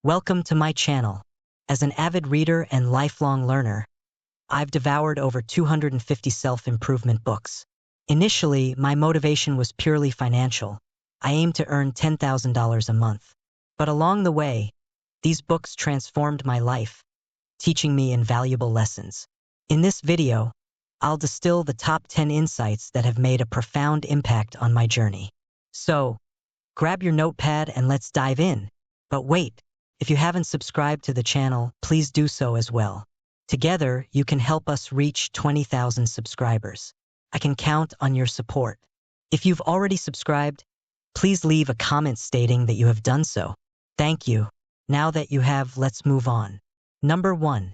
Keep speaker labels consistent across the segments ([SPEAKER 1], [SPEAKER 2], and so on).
[SPEAKER 1] Welcome to my channel. As an avid reader and lifelong learner, I've devoured over 250 self-improvement books. Initially, my motivation was purely financial. I aimed to earn $10,000 a month. But along the way, these books transformed my life, teaching me invaluable lessons. In this video, I'll distill the top 10 insights that have made a profound impact on my journey. So, grab your notepad and let's dive in. But wait, if you haven't subscribed to the channel, please do so as well. Together, you can help us reach 20,000 subscribers. I can count on your support. If you've already subscribed, please leave a comment stating that you have done so. Thank you. Now that you have, let's move on. Number 1.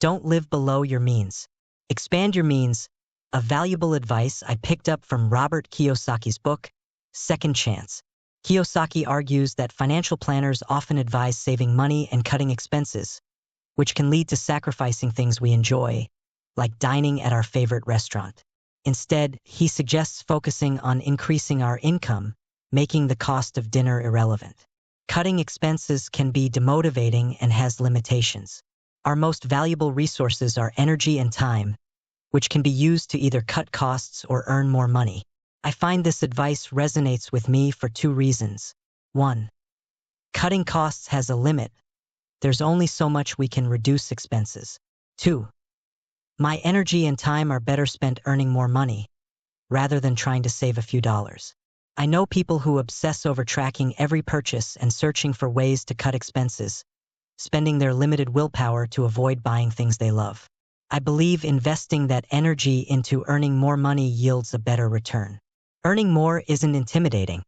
[SPEAKER 1] Don't live below your means. Expand your means. A valuable advice I picked up from Robert Kiyosaki's book, Second Chance. Kiyosaki argues that financial planners often advise saving money and cutting expenses, which can lead to sacrificing things we enjoy, like dining at our favorite restaurant. Instead, he suggests focusing on increasing our income, making the cost of dinner irrelevant. Cutting expenses can be demotivating and has limitations. Our most valuable resources are energy and time, which can be used to either cut costs or earn more money. I find this advice resonates with me for 2 reasons. 1. Cutting costs has a limit. There's only so much we can reduce expenses. 2. My energy and time are better spent earning more money, rather than trying to save a few dollars. I know people who obsess over tracking every purchase and searching for ways to cut expenses, spending their limited willpower to avoid buying things they love. I believe investing that energy into earning more money yields a better return. Earning more isn't intimidating.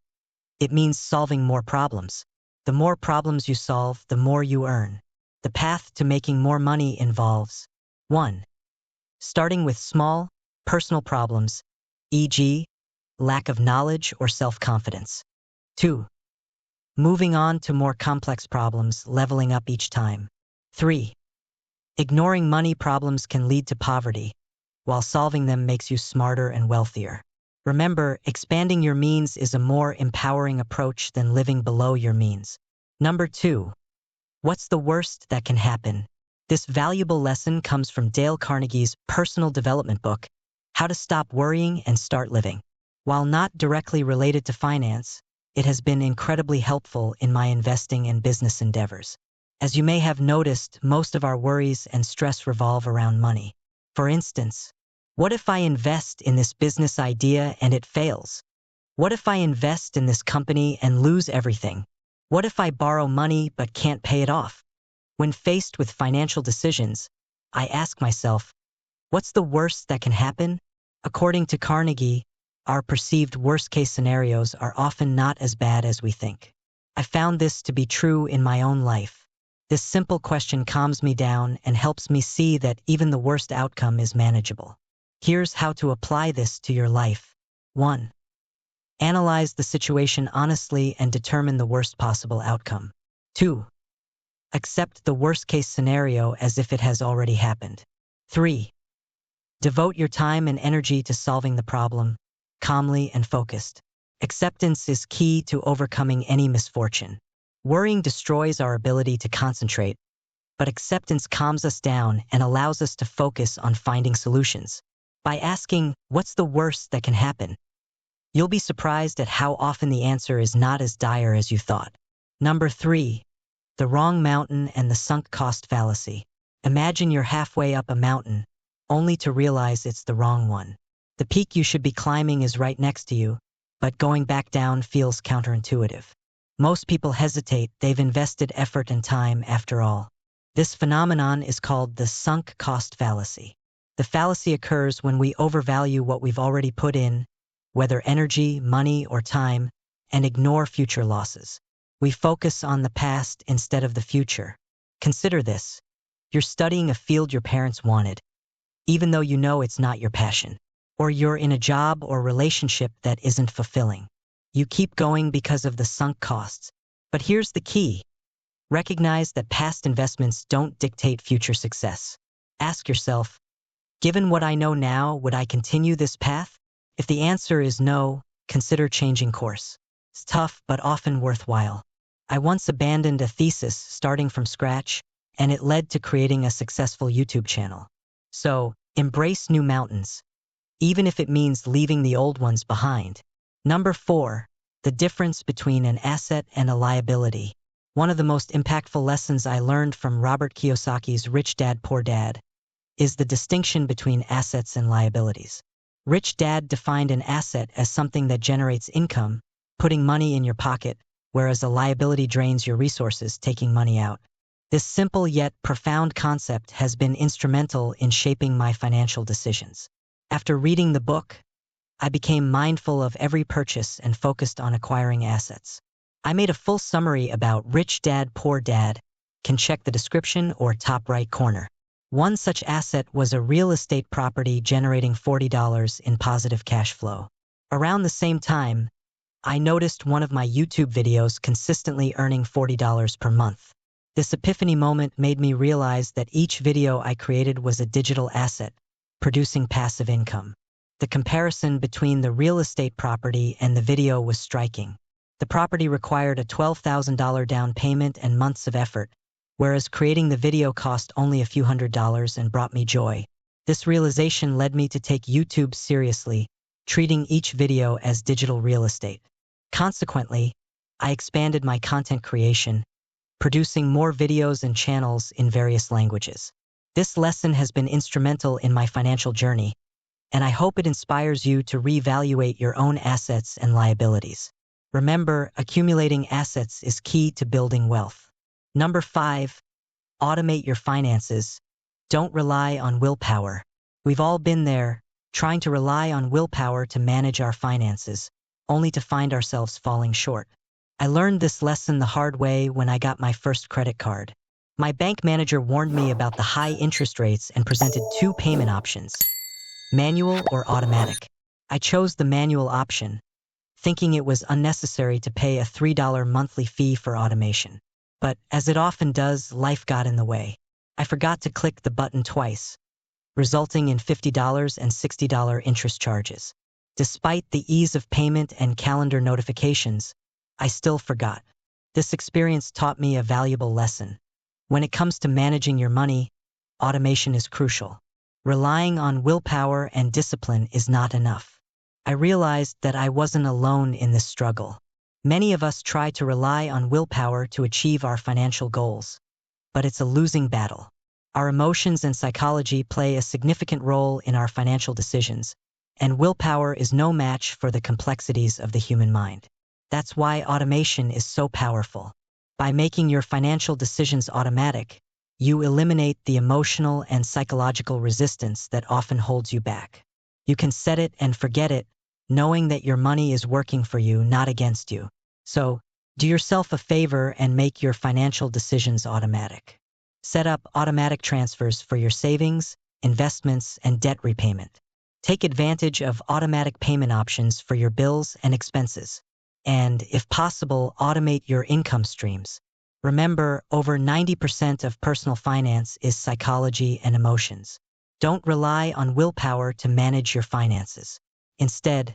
[SPEAKER 1] It means solving more problems. The more problems you solve, the more you earn. The path to making more money involves 1. Starting with small, personal problems, e.g., lack of knowledge or self-confidence. 2. Moving on to more complex problems, leveling up each time. 3. Ignoring money problems can lead to poverty, while solving them makes you smarter and wealthier. Remember, expanding your means is a more empowering approach than living below your means. Number 2. What's the worst that can happen? This valuable lesson comes from Dale Carnegie's personal development book, How to Stop Worrying and Start Living. While not directly related to finance, it has been incredibly helpful in my investing and business endeavors. As you may have noticed, most of our worries and stress revolve around money. For instance, what if I invest in this business idea and it fails? What if I invest in this company and lose everything? What if I borrow money but can't pay it off? When faced with financial decisions, I ask myself, what's the worst that can happen? According to Carnegie, our perceived worst-case scenarios are often not as bad as we think. I found this to be true in my own life. This simple question calms me down and helps me see that even the worst outcome is manageable. Here's how to apply this to your life. 1. Analyze the situation honestly and determine the worst possible outcome. 2. Accept the worst-case scenario as if it has already happened. 3. Devote your time and energy to solving the problem, calmly and focused. Acceptance is key to overcoming any misfortune. Worrying destroys our ability to concentrate, but acceptance calms us down and allows us to focus on finding solutions. By asking, what's the worst that can happen? You'll be surprised at how often the answer is not as dire as you thought. Number 3. The wrong mountain and the sunk cost fallacy. Imagine you're halfway up a mountain, only to realize it's the wrong one. The peak you should be climbing is right next to you, but going back down feels counterintuitive. Most people hesitate, they've invested effort and time after all. This phenomenon is called the sunk cost fallacy. The fallacy occurs when we overvalue what we've already put in, whether energy, money, or time, and ignore future losses. We focus on the past instead of the future. Consider this. You're studying a field your parents wanted, even though you know it's not your passion. Or you're in a job or relationship that isn't fulfilling. You keep going because of the sunk costs. But here's the key. Recognize that past investments don't dictate future success. Ask yourself, given what I know now, would I continue this path? If the answer is no, consider changing course. It's tough, but often worthwhile. I once abandoned a thesis starting from scratch, and it led to creating a successful YouTube channel. So, embrace new mountains, even if it means leaving the old ones behind. Number 4, the difference between an asset and a liability. One of the most impactful lessons I learned from Robert Kiyosaki's Rich Dad, Poor Dad is the distinction between assets and liabilities. Rich Dad defined an asset as something that generates income, putting money in your pocket, whereas a liability drains your resources, taking money out. This simple yet profound concept has been instrumental in shaping my financial decisions. After reading the book, I became mindful of every purchase and focused on acquiring assets. I made a full summary about Rich Dad, Poor Dad. Can check the description or top right corner. One such asset was a real estate property generating $40 in positive cash flow. Around the same time, I noticed one of my YouTube videos consistently earning $40 per month. This epiphany moment made me realize that each video I created was a digital asset, producing passive income. The comparison between the real estate property and the video was striking. The property required a $12,000 down payment and months of effort, whereas creating the video cost only a few $100s and brought me joy. This realization led me to take YouTube seriously, treating each video as digital real estate. Consequently, I expanded my content creation, producing more videos and channels in various languages. This lesson has been instrumental in my financial journey, and I hope it inspires you to reevaluate your own assets and liabilities. Remember, accumulating assets is key to building wealth. Number 5, automate your finances. Don't rely on willpower. We've all been there, trying to rely on willpower to manage our finances, only to find ourselves falling short. I learned this lesson the hard way when I got my first credit card. My bank manager warned me about the high interest rates and presented 2 payment options: manual or automatic. I chose the manual option, thinking it was unnecessary to pay a $3 monthly fee for automation. But, as it often does, life got in the way. I forgot to click the button twice, resulting in $50 and $60 interest charges. Despite the ease of payment and calendar notifications, I still forgot. This experience taught me a valuable lesson. When it comes to managing your money, automation is crucial. Relying on willpower and discipline is not enough. I realized that I wasn't alone in this struggle. Many of us try to rely on willpower to achieve our financial goals, but it's a losing battle. Our emotions and psychology play a significant role in our financial decisions, and willpower is no match for the complexities of the human mind. That's why automation is so powerful. By making your financial decisions automatic, you eliminate the emotional and psychological resistance that often holds you back. You can set it and forget it, knowing that your money is working for you, not against you. So, do yourself a favor and make your financial decisions automatic. Set up automatic transfers for your savings, investments, and debt repayment. Take advantage of automatic payment options for your bills and expenses. And, if possible, automate your income streams. Remember, over 90% of personal finance is psychology and emotions. Don't rely on willpower to manage your finances. Instead,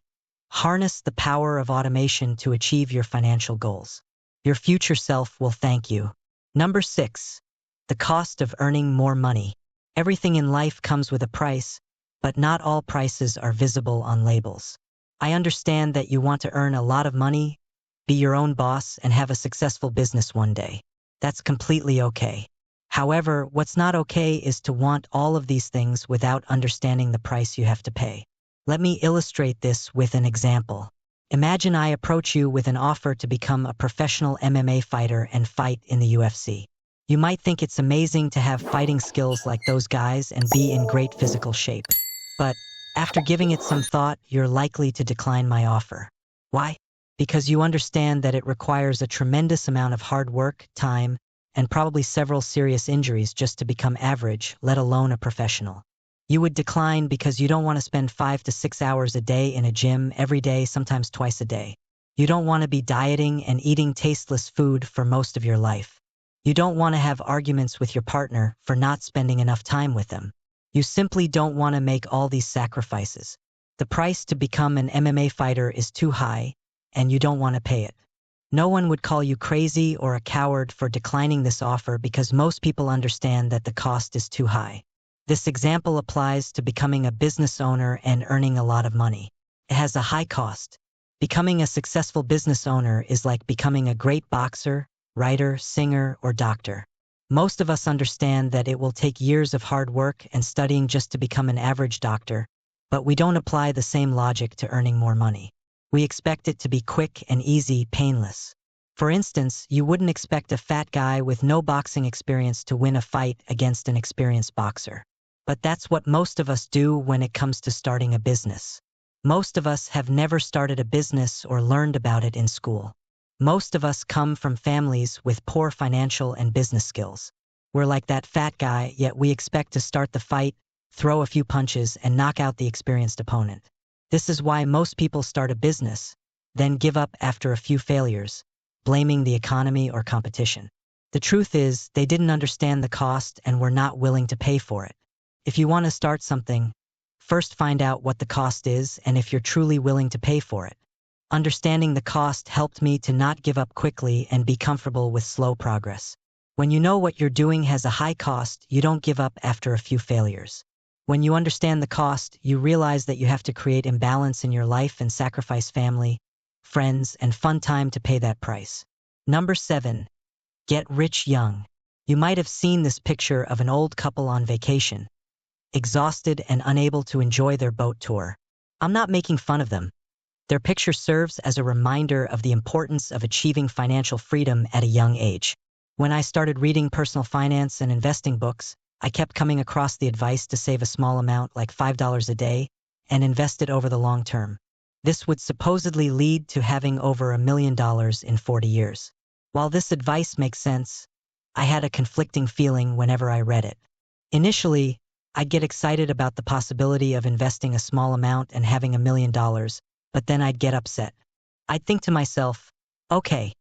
[SPEAKER 1] harness the power of automation to achieve your financial goals. Your future self will thank you. Number 6, the cost of earning more money. Everything in life comes with a price, but not all prices are visible on labels. I understand that you want to earn a lot of money, be your own boss, and have a successful business one day. That's completely okay. However, what's not okay is to want all of these things without understanding the price you have to pay. Let me illustrate this with an example. Imagine I approach you with an offer to become a professional MMA fighter and fight in the UFC. You might think it's amazing to have fighting skills like those guys and be in great physical shape. But after giving it some thought, you're likely to decline my offer. Why? Because you understand that it requires a tremendous amount of hard work, time, and probably several serious injuries just to become average, let alone a professional. You would decline because you don't want to spend 5 to 6 hours a day in a gym every day, sometimes twice a day. You don't want to be dieting and eating tasteless food for most of your life. You don't want to have arguments with your partner for not spending enough time with them. You simply don't want to make all these sacrifices. The price to become an MMA fighter is too high, and you don't want to pay it. No one would call you crazy or a coward for declining this offer because most people understand that the cost is too high. This example applies to becoming a business owner and earning a lot of money. It has a high cost. Becoming a successful business owner is like becoming a great boxer, writer, singer, or doctor. Most of us understand that it will take years of hard work and studying just to become an average doctor, but we don't apply the same logic to earning more money. We expect it to be quick and easy, painless. For instance, you wouldn't expect a fat guy with no boxing experience to win a fight against an experienced boxer. But that's what most of us do when it comes to starting a business. Most of us have never started a business or learned about it in school. Most of us come from families with poor financial and business skills. We're like that fat guy, yet we expect to start the fight, throw a few punches, and knock out the experienced opponent. This is why most people start a business, then give up after a few failures, blaming the economy or competition. The truth is, they didn't understand the cost and were not willing to pay for it. If you want to start something, first find out what the cost is and if you're truly willing to pay for it. Understanding the cost helped me to not give up quickly and be comfortable with slow progress. When you know what you're doing has a high cost, you don't give up after a few failures. When you understand the cost, you realize that you have to create imbalance in your life and sacrifice family, friends, and fun time to pay that price. Number 7. Get rich young. You might have seen this picture of an old couple on vacation, exhausted and unable to enjoy their boat tour. I'm not making fun of them. Their picture serves as a reminder of the importance of achieving financial freedom at a young age. When I started reading personal finance and investing books, I kept coming across the advice to save a small amount, like $5 a day, and invest it over the long term. This would supposedly lead to having over $1 million in 40 years. While this advice makes sense, I had a conflicting feeling whenever I read it. Initially, I'd get excited about the possibility of investing a small amount and having $1 million, but then I'd get upset. I'd think to myself, okay,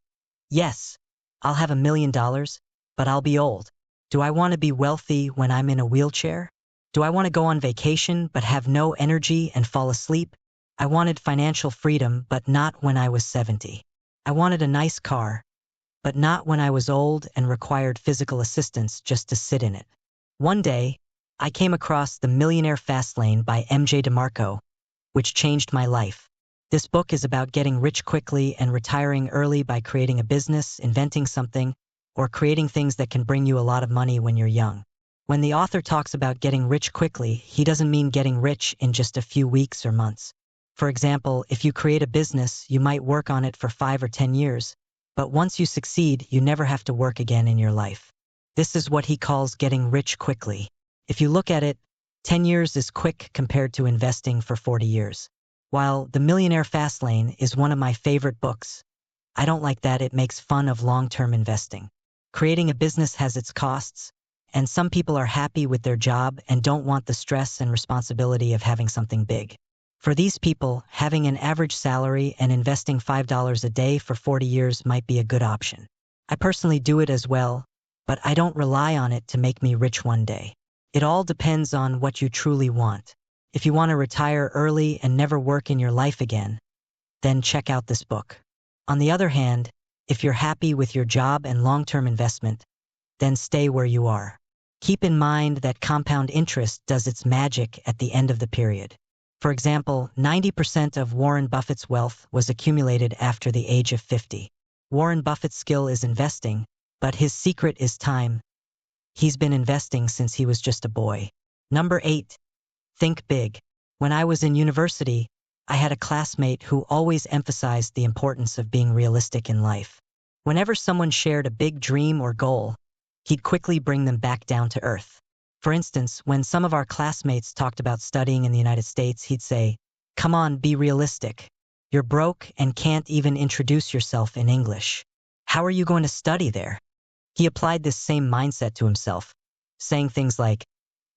[SPEAKER 1] yes, I'll have $1 million, but I'll be old. Do I want to be wealthy when I'm in a wheelchair? Do I want to go on vacation but have no energy and fall asleep? I wanted financial freedom, but not when I was 70. I wanted a nice car, but not when I was old and required physical assistance just to sit in it. One day, I came across The Millionaire Fastlane by MJ DeMarco, which changed my life. This book is about getting rich quickly and retiring early by creating a business, inventing something, or creating things that can bring you a lot of money when you're young. When the author talks about getting rich quickly, he doesn't mean getting rich in just a few weeks or months. For example, if you create a business, you might work on it for 5 or 10 years, but once you succeed, you never have to work again in your life. This is what he calls getting rich quickly. If you look at it, 10 years is quick compared to investing for 40 years. While The Millionaire Fastlane is one of my favorite books, I don't like that it makes fun of long-term investing. Creating a business has its costs, and some people are happy with their job and don't want the stress and responsibility of having something big. For these people, having an average salary and investing $5 a day for 40 years might be a good option. I personally do it as well, but I don't rely on it to make me rich one day. It all depends on what you truly want. If you want to retire early and never work in your life again, then check out this book. On the other hand, if you're happy with your job and long-term investment, then stay where you are. Keep in mind that compound interest does its magic at the end of the period. For example, 90% of Warren Buffett's wealth was accumulated after the age of 50. Warren Buffett's skill is investing, but his secret is time. He's been investing since he was just a boy. Number 8. Think big. When I was in university, I had a classmate who always emphasized the importance of being realistic in life. Whenever someone shared a big dream or goal, he'd quickly bring them back down to earth. For instance, when some of our classmates talked about studying in the United States, he'd say, "Come on, be realistic. You're broke and can't even introduce yourself in English. How are you going to study there?" He applied this same mindset to himself, saying things like,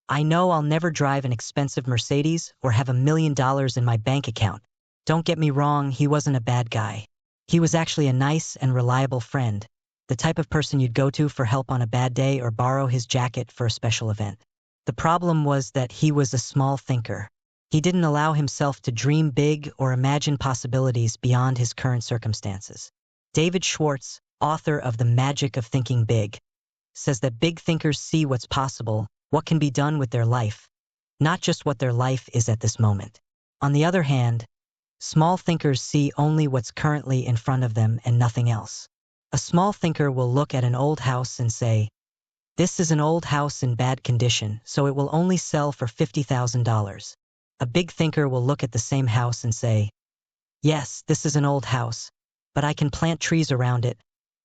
[SPEAKER 1] "I know I'll never drive an expensive Mercedes or have $1 million in my bank account." Don't get me wrong, he wasn't a bad guy. He was actually a nice and reliable friend, the type of person you'd go to for help on a bad day or borrow his jacket for a special event. The problem was that he was a small thinker. He didn't allow himself to dream big or imagine possibilities beyond his current circumstances. David Schwartz, author of The Magic of Thinking Big, says that big thinkers see what's possible, what can be done with their life, not just what their life is at this moment. On the other hand, small thinkers see only what's currently in front of them and nothing else. A small thinker will look at an old house and say, "This is an old house in bad condition, so it will only sell for $50,000. A big thinker will look at the same house and say, "Yes, this is an old house, but I can plant trees around it,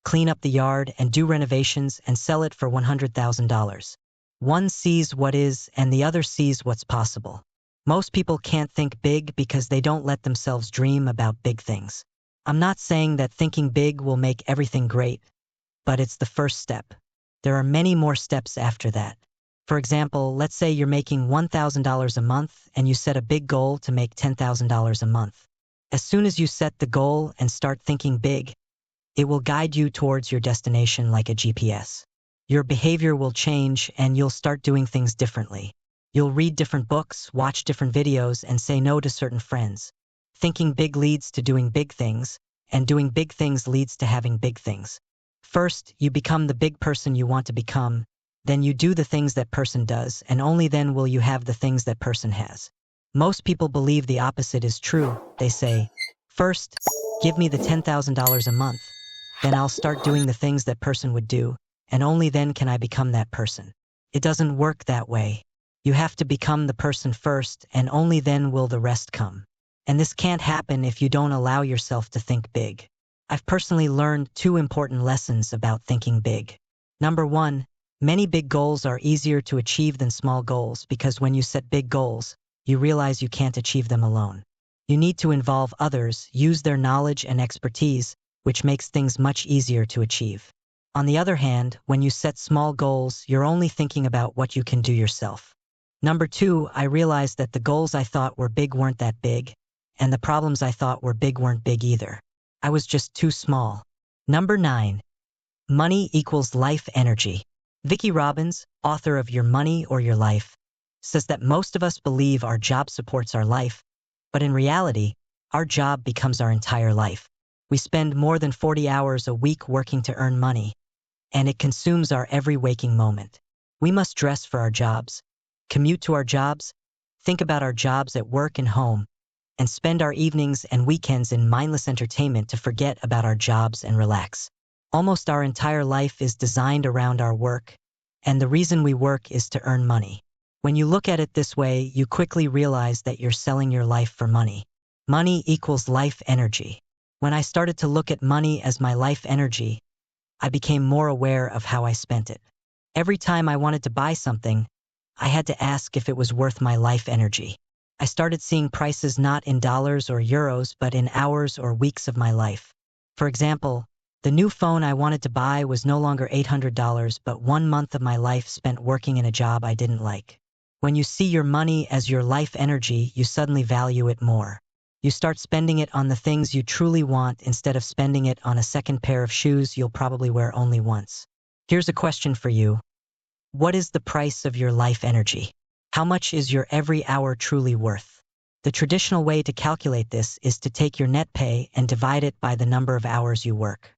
[SPEAKER 1] clean up the yard, and do renovations and sell it for $100,000. One sees what is and the other sees what's possible. Most people can't think big because they don't let themselves dream about big things. I'm not saying that thinking big will make everything great, but it's the first step. There are many more steps after that. For example, let's say you're making $1,000 a month and you set a big goal to make $10,000 a month. As soon as you set the goal and start thinking big, it will guide you towards your destination like a GPS. Your behavior will change and you'll start doing things differently. You'll read different books, watch different videos, and say no to certain friends. Thinking big leads to doing big things, and doing big things leads to having big things. First, you become the big person you want to become, then you do the things that person does, and only then will you have the things that person has. Most people believe the opposite is true. They say, "First, give me the $10,000 a month, then I'll start doing the things that person would do, and only then can I become that person." It doesn't work that way. You have to become the person first, and only then will the rest come. And this can't happen if you don't allow yourself to think big. I've personally learned 2 important lessons about thinking big. Number 1, many big goals are easier to achieve than small goals because when you set big goals, you realize you can't achieve them alone. You need to involve others, use their knowledge and expertise, which makes things much easier to achieve. On the other hand, when you set small goals, you're only thinking about what you can do yourself. Number 2, I realized that the goals I thought were big weren't that big, and the problems I thought were big weren't big either. I was just too small. Number 9. Money equals life energy. Vicki Robbins, author of Your Money or Your Life, says that most of us believe our job supports our life, but in reality, our job becomes our entire life. We spend more than 40 hours a week working to earn money, and it consumes our every waking moment. We must dress for our jobs, commute to our jobs, think about our jobs at work and home, and spend our evenings and weekends in mindless entertainment to forget about our jobs and relax. Almost our entire life is designed around our work, and the reason we work is to earn money. When you look at it this way, you quickly realize that you're selling your life for money. Money equals life energy. When I started to look at money as my life energy, I became more aware of how I spent it. Every time I wanted to buy something, I had to ask if it was worth my life energy. I started seeing prices not in dollars or euros, but in hours or weeks of my life. For example, the new phone I wanted to buy was no longer $800, but 1 month of my life spent working in a job I didn't like. When you see your money as your life energy, you suddenly value it more. You start spending it on the things you truly want instead of spending it on a second pair of shoes you'll probably wear only once. Here's a question for you. What is the price of your life energy? How much is your every hour truly worth? The traditional way to calculate this is to take your net pay and divide it by the number of hours you work.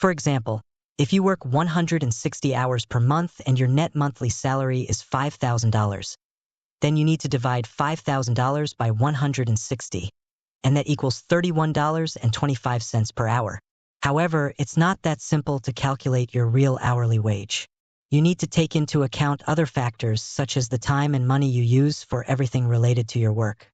[SPEAKER 1] For example, if you work 160 hours per month and your net monthly salary is $5,000, then you need to divide $5,000 by 160, and that equals $31.25 per hour. However, it's not that simple to calculate your real hourly wage. You need to take into account other factors such as the time and money you use for everything related to your work.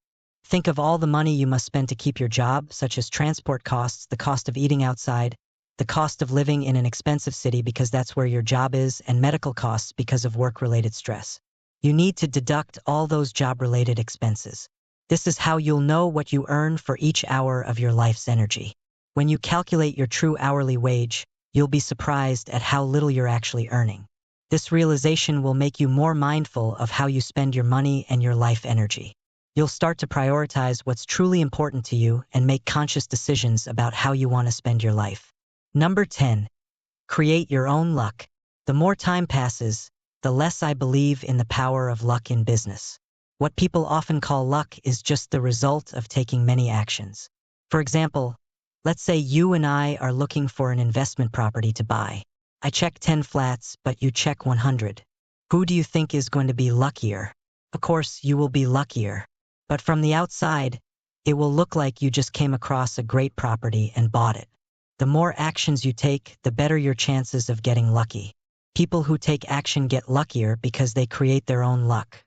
[SPEAKER 1] Think of all the money you must spend to keep your job, such as transport costs, the cost of eating outside, the cost of living in an expensive city because that's where your job is, and medical costs because of work-related stress. You need to deduct all those job-related expenses. This is how you'll know what you earn for each hour of your life's energy. When you calculate your true hourly wage, you'll be surprised at how little you're actually earning. This realization will make you more mindful of how you spend your money and your life energy. You'll start to prioritize what's truly important to you and make conscious decisions about how you want to spend your life. Number 10. Create your own luck. The more time passes, the less I believe in the power of luck in business. What people often call luck is just the result of taking many actions. For example, Let's say you and I are looking for an investment property to buy. I check 10 flats, but you check 100. Who do you think is going to be luckier? Of course, you will be luckier. But from the outside, it will look like you just came across a great property and bought it. The more actions you take, the better your chances of getting lucky. People who take action get luckier because they create their own luck.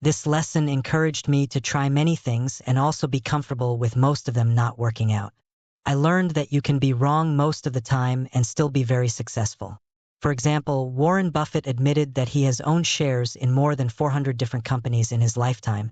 [SPEAKER 1] This lesson encouraged me to try many things and also be comfortable with most of them not working out. I learned that you can be wrong most of the time and still be very successful. For example, Warren Buffett admitted that he has owned shares in more than 400 different companies in his lifetime,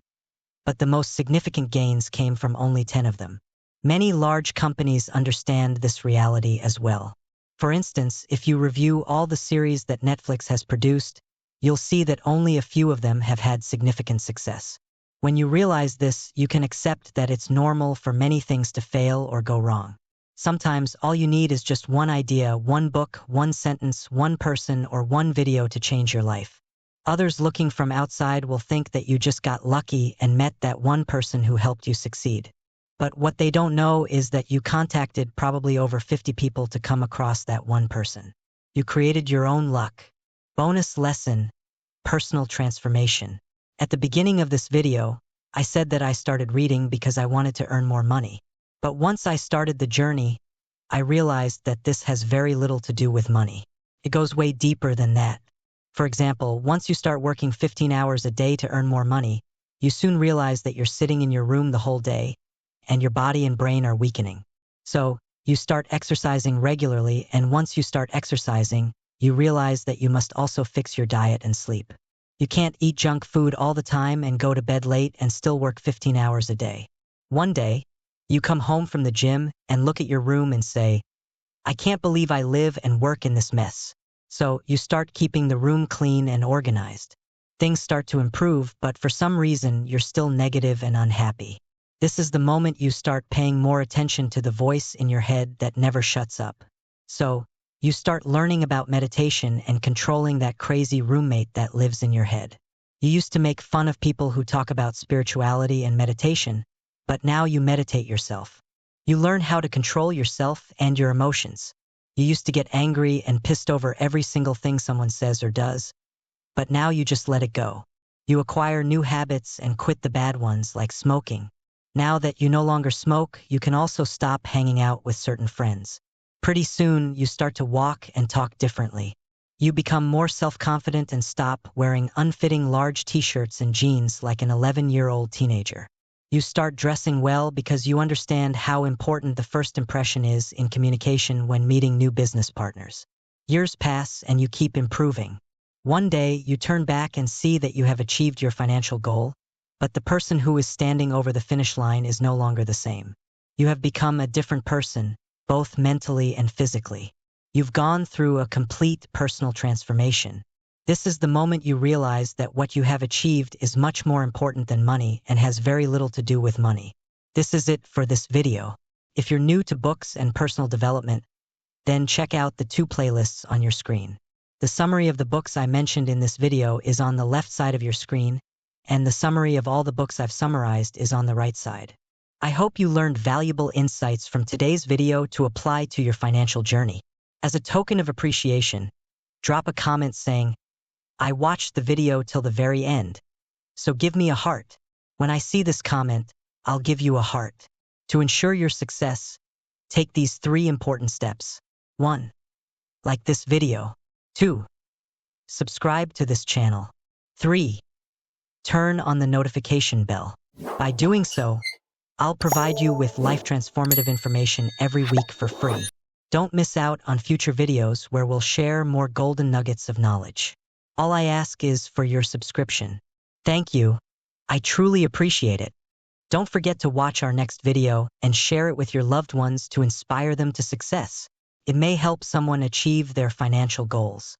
[SPEAKER 1] but the most significant gains came from only 10 of them. Many large companies understand this reality as well. For instance, if you review all the series that Netflix has produced, you'll see that only a few of them have had significant success. When you realize this, you can accept that it's normal for many things to fail or go wrong. Sometimes all you need is just one idea, one book, one sentence, one person, or one video to change your life. Others looking from outside will think that you just got lucky and met that one person who helped you succeed. But what they don't know is that you contacted probably over 50 people to come across that one person. You created your own luck. Bonus lesson: personal transformation. At the beginning of this video, I said that I started reading because I wanted to earn more money. But once I started the journey, I realized that this has very little to do with money. It goes way deeper than that. For example, once you start working 15 hours a day to earn more money, you soon realize that you're sitting in your room the whole day, and your body and brain are weakening. So, you start exercising regularly, and once you start exercising, you realize that you must also fix your diet and sleep. You can't eat junk food all the time and go to bed late and still work 15 hours a day. One day, you come home from the gym and look at your room and say, "I can't believe I live and work in this mess." So, you start keeping the room clean and organized. Things start to improve, but for some reason, you're still negative and unhappy. This is the moment you start paying more attention to the voice in your head that never shuts up. So, you start learning about meditation and controlling that crazy roommate that lives in your head. You used to make fun of people who talk about spirituality and meditation, but now you meditate yourself. You learn how to control yourself and your emotions. You used to get angry and pissed over every single thing someone says or does, but now you just let it go. You acquire new habits and quit the bad ones, like smoking. Now that you no longer smoke, you can also stop hanging out with certain friends. Pretty soon, you start to walk and talk differently. You become more self-confident and stop wearing unfitting large t-shirts and jeans like an 11-year-old teenager. You start dressing well because you understand how important the first impression is in communication when meeting new business partners. Years pass and you keep improving. One day, you turn back and see that you have achieved your financial goal, but the person who is standing over the finish line is no longer the same. You have become a different person, both mentally and physically. You've gone through a complete personal transformation. This is the moment you realize that what you have achieved is much more important than money and has very little to do with money. This is it for this video. If you're new to books and personal development, then check out the 2 playlists on your screen. The summary of the books I mentioned in this video is on the left side of your screen, and the summary of all the books I've summarized is on the right side. I hope you learned valuable insights from today's video to apply to your financial journey. As a token of appreciation, drop a comment saying, "I watched the video till the very end, so give me a heart." When I see this comment, I'll give you a heart. To ensure your success, take these 3 important steps. 1. Like this video. 2. Subscribe to this channel. 3. Turn on the notification bell. By doing so, I'll provide you with life-transformative information every week for free. Don't miss out on future videos where we'll share more golden nuggets of knowledge. All I ask is for your subscription. Thank you. I truly appreciate it. Don't forget to watch our next video and share it with your loved ones to inspire them to success. It may help someone achieve their financial goals.